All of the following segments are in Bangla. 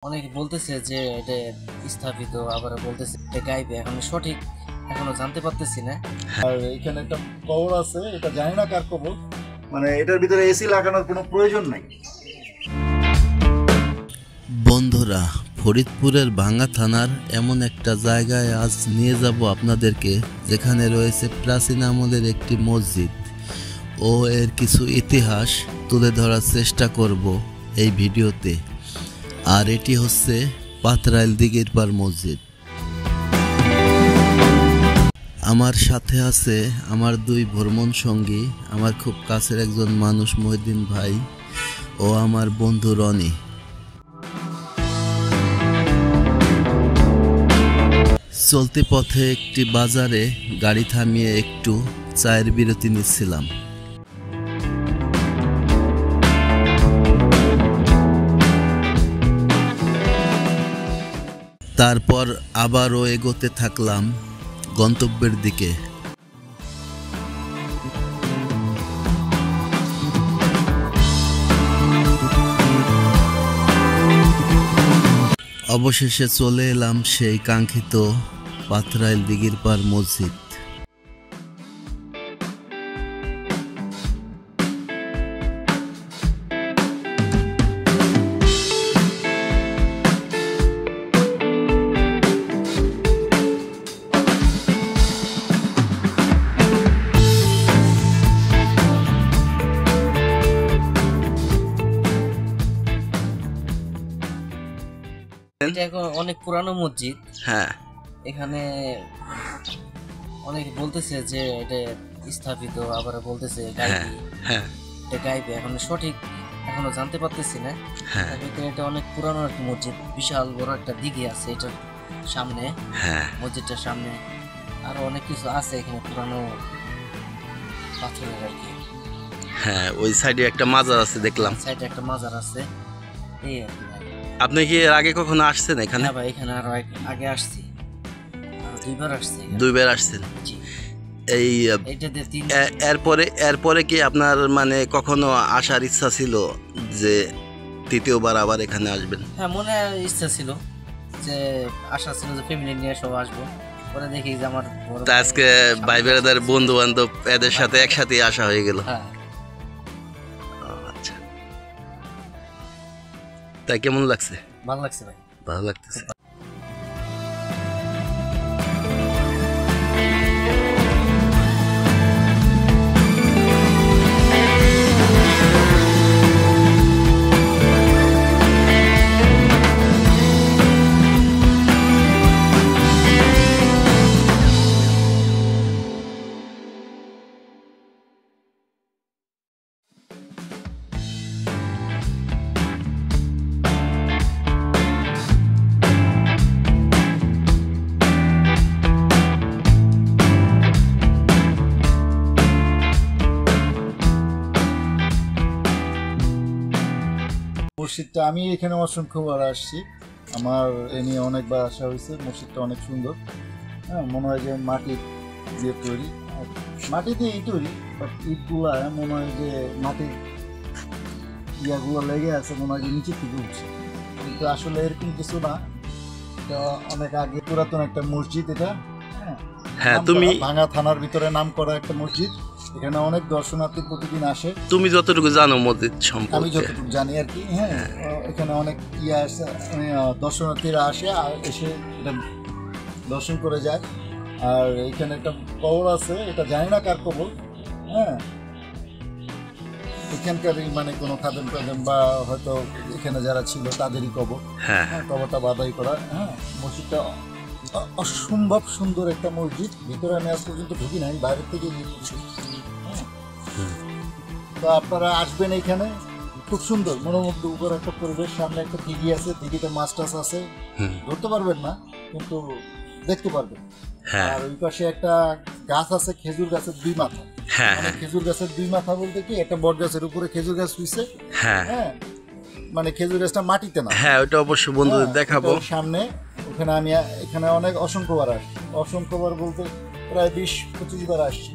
অনেকে বলতেছে যে এটা স্থাপিত, আবার বলতেছে এটা গাইবে। এখন সঠিক এখনো জানতে পারতেছি না। আর এখানে একটা কবর আছে, এটা জানি না কার কবর। মানে এটার ভিতরে এসি লাগানোর কোনো প্রয়োজন নাই। বন্ধুরা, ফরিদপুরের ভাঙ্গা থানার এমন একটা জায়গায় আজ নিয়ে যাব আপনাদেরকে, যেখানে রয়েছে প্রাচীন আমলের একটি মসজিদ ও এর কিছু ইতিহাস তুলে ধরার চেষ্টা করব এই ভিডিওতে। আর এটি হচ্ছে পাথরাইল দিঘির পার মসজিদ। আমার সাথে আছে আমার দুই ভ্রমণ সঙ্গী, আমার খুব কাছের একজন মানুষ মহিউদ্দিন ভাই ও আমার বন্ধু রনি। চলতি পথে একটি বাজারে গাড়ি থামিয়ে একটু চায়ের বিরতি নিচ্ছিলাম। তারপর আবারও এগোতে থাকলাম গন্তব্যের দিকে। অবশেষে চলে এলাম সেই কাঙ্ক্ষিত পাথরাইল দিঘির পার মসজিদ। এটা এখন অনেক পুরানো মসজিদ। হ্যাঁ, এখানে অনেকে বলতেছে যে এটা স্থাপিত, আবার বলতেছে গাইবে। হ্যাঁ, এটা গাইবে। এখন সঠিক এখনো জানতে পারতেছি না। হ্যাঁ, তবে এটা অনেক পুরানো একটা মসজিদ, বিশাল বড় একটা দিঘি আছে এটার সামনে, হ্যাঁ, মসজিদটার সামনে। আরো অনেক কিছু আছে এখানে পুরানো পাথরের আর কি। হ্যাঁ, ওই সাইডে একটা মাজার আছে দেখলাম। সাইডে একটা মাজার আছে, এই আর কি ভাই। আপনি কি এর আগে কখনো আসছেন এখানে? হ্যাঁ ভাই, এখানে আরো আগে আসছি, আরো দুইবার আসছি এখানে। দুইবার আসছেন। জি, এই এইটাতে তিন। এরপরে কি আপনার মানে কখনো আসার ইচ্ছা ছিল যে তৃতীয়বার আবার এখানে আসবেন? হ্যাঁ, মনে ইচ্ছা ছিল, যে আশা ছিল যে ফ্যামিলি নিয়ে সব আসবো। পরে দেখি যে আমার বড় তা আজকে ভাই বেড়াদার বন্ধু বান্ধব এদের সাথে একসাথে আসা হয়ে গেল। হ্যাঁ, আচ্ছা, তাই কেমন লাগছে? ভালো লাগছে ভাই। ভালো লাগতেছে। মসজিদটা আমি এখানে অসংখ্যবার আসছি, আমার এ নিয়ে অনেকবার আসা হয়েছে। মসজিদটা অনেক সুন্দর। হ্যাঁ, মনে হয় যে মাটির দিয়ে তৈরি, মাটি দিয়েই তৈরি, বাট ইটগুলা মনে হয় যে মাটির ইয়াগুলো লেগে আছে, মনে হয় যে নিচে থেকে উঠছে, কিন্তু আসলে এরকম কিছু না। এটা অনেক আগে পুরাতন একটা মসজিদ এটা। হ্যাঁ, ভাঙ্গা থানার ভিতরে নাম করা একটা মসজিদ। এখানে অনেক দর্শনার্থী প্রতিদিন আসে। তুমি যতটুকু জানো মসজিদ আমি সম্পর্কে? যতটুকু জানি আর কি। হ্যাঁ, এখানে অনেক আসে, দর্শনার্থীরা আসে আর এসে এটা দর্শন করে যায়। আর এখানে একটা কবর আছে, এটা জানি না কার কবর। হ্যাঁ, এখানকারই মানে কোনো খাদেম টাদেম বা হয়তো এখানে যারা ছিল তাদেরই কবর। হ্যাঁ, হ্যাঁ, কবরটা বাধাই করা। হ্যাঁ, মসজিদটা অসম্ভব সুন্দর একটা মসজিদ। ভিতরে আমি আজ পর্যন্ত ঢুকি নাই, বাইরের থেকে গিয়েছি। তো আপনারা আসবেন এখানে, খুব সুন্দর মনোমুগ্ধকর একটা পরিবেশ। সামনে একটা দিঘি আছে, দিঘিতে মাছ টাছ আছে, ধরতে পারবেন না কিন্তু দেখতে পারবেন। আর ওই পাশে একটা গাছ আছে, খেজুর গাছের দুই মাথা। মানে খেজুর গাছের দুই মাথা বলতে কি, একটা বট গাছের উপরে খেজুর গাছ হইছে। হ্যাঁ, মানে খেজুর গাছটা মাটিতে না। হ্যাঁ, ওটা অবশ্য বন্ধুদের দেখাবো সামনে। ওখানে আমি এখানে অনেক অসংখ্যবার আসছি, অসংখ্যবার বলতে প্রায় 20-25 বার আসছি।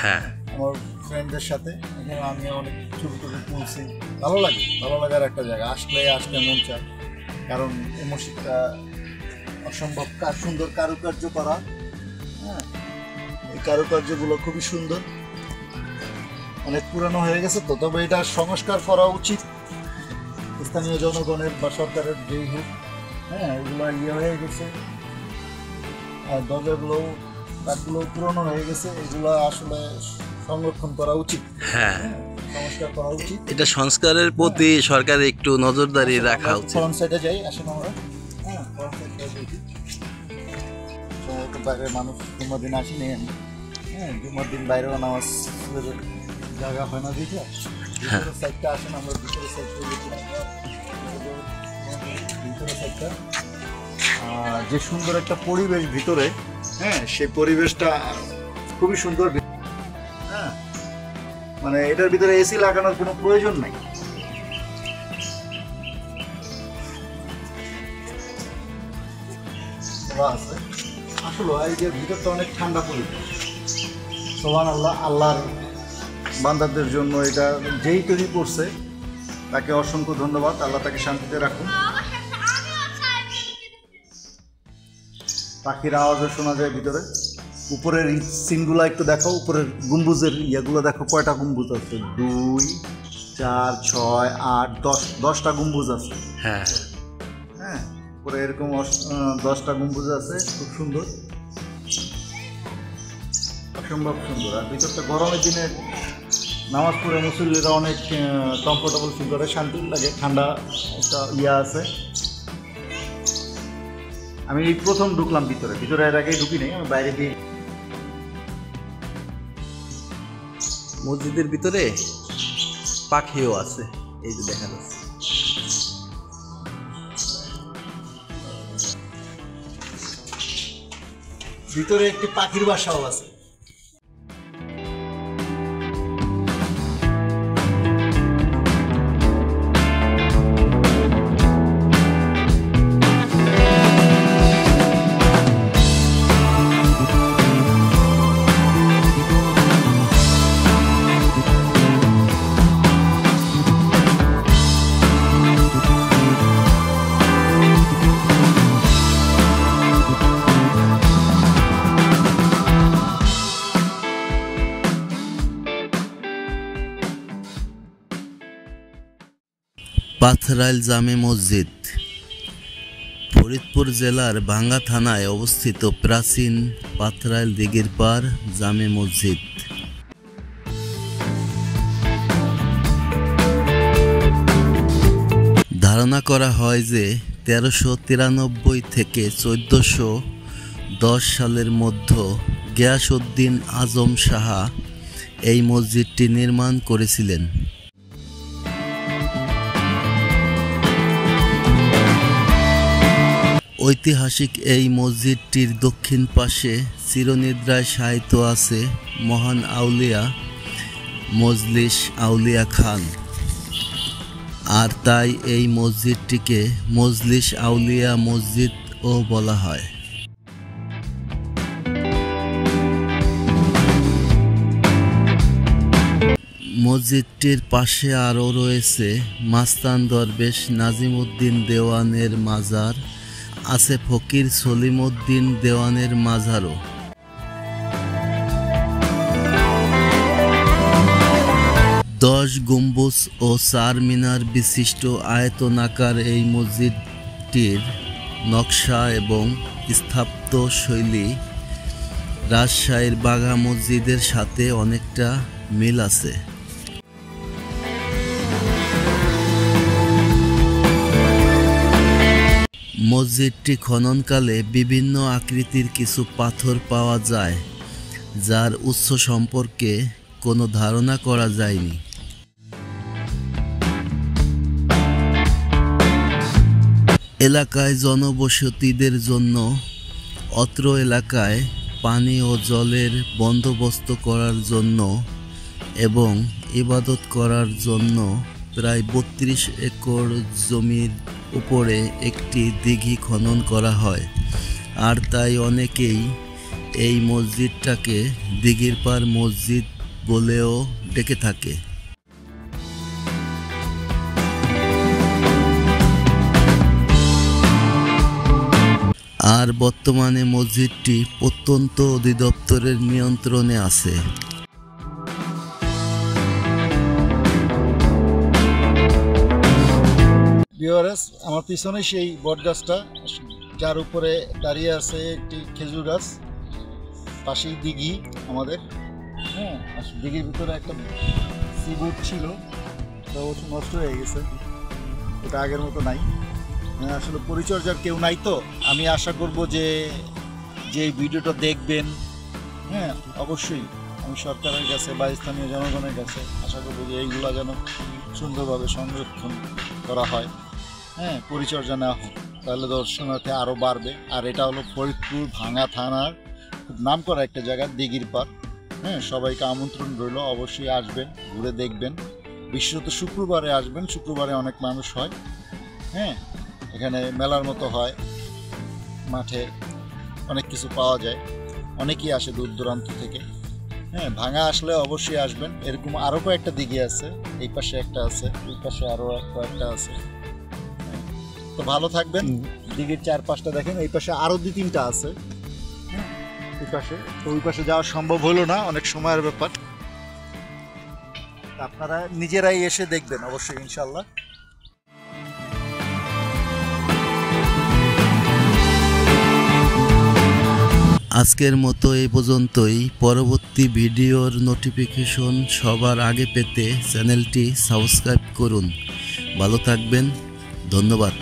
হ্যাঁ, আমার ফ্রেন্ডদের সাথে। এখানে আমি অনেক ছবি টবি তুলছি, ভালো লাগে, ভালো লাগার একটা জায়গা। আসলে মন চায়। কারণ এই মসজিদটা অসম্ভব সুন্দর কারুকার্য করা। হ্যাঁ, এই কারুকার্যগুলো খুবই সুন্দর, অনেক পুরানো হয়ে গেছে তো, তবে এটা সংস্কার করা উচিত স্থানীয় জনগণের বা সরকারের যেই হোক। হ্যাঁ, এগুলো হয়ে গেছে, আর দরজাগুলো কাঠগুলো পুরনো হয়ে গেছে, এগুলো আসলে সংরক্ষণ করা উচিত। হ্যাঁ, সংস্কার করা উচিত। এটা সংস্কারের প্রতি সরকারের একটু নজরদারি রাখা উচিত। ফ্রন্ট সাইডে যাই, আসেন আমরা। হ্যাঁ, ফ্রন্ট সাইডে দেখি বাইরের মানুষ জুম্মার দিন আসেনি আমি। হ্যাঁ, জুম্মার দিন বাইরেও নামাজ জায়গা হয় না দেখে ভিতরের সাইডটা আসেন, আমরা ভিতরের সাইডটা ভিতরের সাইডটা যে সুন্দর একটা পরিবেশ ভিতরে। হ্যাঁ, সেই পরিবেশটা খুবই সুন্দর। হ্যাঁ, মানে এটার ভিতরে এসি লাগানোর কোনো প্রয়োজন নাই। আসলে এই যে ভিতরটা অনেক ঠান্ডা পরিবেশ। সুবহানাল্লাহ, আল্লাহর বান্দাদের জন্য এটা যেই তৈরি করছে তাকে অসংখ্য ধন্যবাদ। আল্লাহ তাকে শান্তিতে রাখুন। পাখির আওয়াজও শোনা যায় ভিতরে। উপরের সিনগুলো একটু দেখো, উপরের গম্বুজের ইয়েগুলো দেখো, কয়টা গম্বুজ আছে? 2, 4, 6, 8, 10টা গম্বুজ আছে। হ্যাঁ হ্যাঁ, উপরে এরকম 10টা গম্বুজ আছে, খুব সুন্দর, অসম্ভব সুন্দর। আর ভিতরটা গরমের দিনে নামাজ পড়ে মুসল্লিরা অনেক কমফোর্টেবল ফিল করে, শান্তি লাগে, ঠান্ডা একটা আছে। আমি এই প্রথম ঢুকলাম ভিতরে, এর আগে ঢুকি নেই, আমি বাইরে দিয়ে। মসজিদের ভিতরে পাখিও আছে, এই যে দেখা যাচ্ছে। ভিতরে একটি পাখির বাসাও আছে। পাথরাইল জামে মসজিদ ফরিদপুর জেলার ভাঙ্গা থানায় অবস্থিত প্রাচীন পাথরাইল দিঘির পার জামে মসজিদ। ধারণা করা হয় যে 1393 থেকে 1410 সালের মধ্যে গিয়াসউদ্দিন আজম শাহ এই মসজিদটি নির্মাণ করেছিলেন। ঐতিহাসিক এই মসজিদটির দক্ষিণ পাশে চিরনিদ্রায় শায়িত আছে মহান আউলিয়া মজলিস আউলিয়া খান, আর তাই এই মসজিদটিকে মজলিস আউলিয়া মসজিদও বলা হয়। মসজিদটির পাশে আরও রয়েছে মাস্তান দরবেশ নাজিমউদ্দিন দেওয়ানের মাজার, আছে ফকির সলিমউদ্দিন দেওয়ানের মাজারও। 10 গম্বুজ ও 4 মিনার বিশিষ্ট আয়তনাকার এই মসজিদটির নকশা এবং স্থাপত্য শৈলী রাজশাহীর বাঘা মসজিদের সাথে অনেকটা মিল আছে। মসজিদটি খননকালে বিভিন্ন আকৃতির কিছু পাথর পাওয়া যায়, যার উৎস সম্পর্কে কোনো ধারণা করা যায়নি। এলাকায় জনবসতিদের জন্য অত্র এলাকায় পানি ও জলের বন্দোবস্ত করার জন্য এবং ইবাদত করার জন্য প্রায় 32 একর জমির উপরে একটি দিঘি খনন করা হয়, আর তাই অনেকেই এই মসজিদটাকে দিঘির পার মসজিদ বলেও ডেকে থাকে। আর বর্তমানে মসজিদটি প্রত্যন্ত অধিদপ্তরের নিয়ন্ত্রণে আছে। ভিউয়ার্স, আমার পিছনে সেই বট গাছটা, যার উপরে দাঁড়িয়ে আছে একটি খেজুর গাছ, পাশেই দিঘি আমাদের। হ্যাঁ, দিঘির ভিতরে একটা সিবোট ছিল, তো নষ্ট হয়ে গেছে, ওটা আগের মতো নাই। আসলে পরিচর্যার কেউ নাই, তো আমি আশা করব যে এই ভিডিওটা দেখবেন, হ্যাঁ অবশ্যই আমি সরকারের কাছে বা স্থানীয় জনগণের কাছে আশা করবো যে এইগুলা যেন সুন্দরভাবে সংরক্ষণ করা হয়, হ্যাঁ পরিচর্যা নেওয়া হয়, তাহলে দর্শনার্থী আরও বাড়বে। আর এটা হলো ফরিদপুর ভাঙ্গা থানার খুব নাম করা একটা জায়গা, দিঘির পাড়। হ্যাঁ, সবাইকে আমন্ত্রণ রইল, অবশ্যই আসবেন, ঘুরে দেখবেন। বিশেষত শুক্রবারে আসবেন, শুক্রবারে অনেক মানুষ হয়। হ্যাঁ, এখানে মেলার মতো হয়, মাঠে অনেক কিছু পাওয়া যায়, অনেকেই আসে দূর দূরান্ত থেকে। হ্যাঁ, ভাঙা আসলে অবশ্যই আসবেন। এরকম আরও কয়েকটা দিঘি আছে, এই পাশে একটা আছে, ওই পাশে আরও কয়েকটা আছে। তো ভালো থাকবেন। দিঘির 4-5টা দেখেন, এই পাশে আরও 2-3টা আছে। ওই পাশে, তো ওই পাশে যাওয়া সম্ভব হলো না, অনেক সময়ের ব্যাপার। আপনারা নিজেরাই এসে দেখবেন অবশ্যই, ইনশাল্লাহ। আজকের মতো এই পর্যন্তই। পরবর্তী ভিডিওর নোটিফিকেশন সবার আগে পেতে চ্যানেলটি সাবস্ক্রাইব করুন। ভালো থাকবেন, ধন্যবাদ।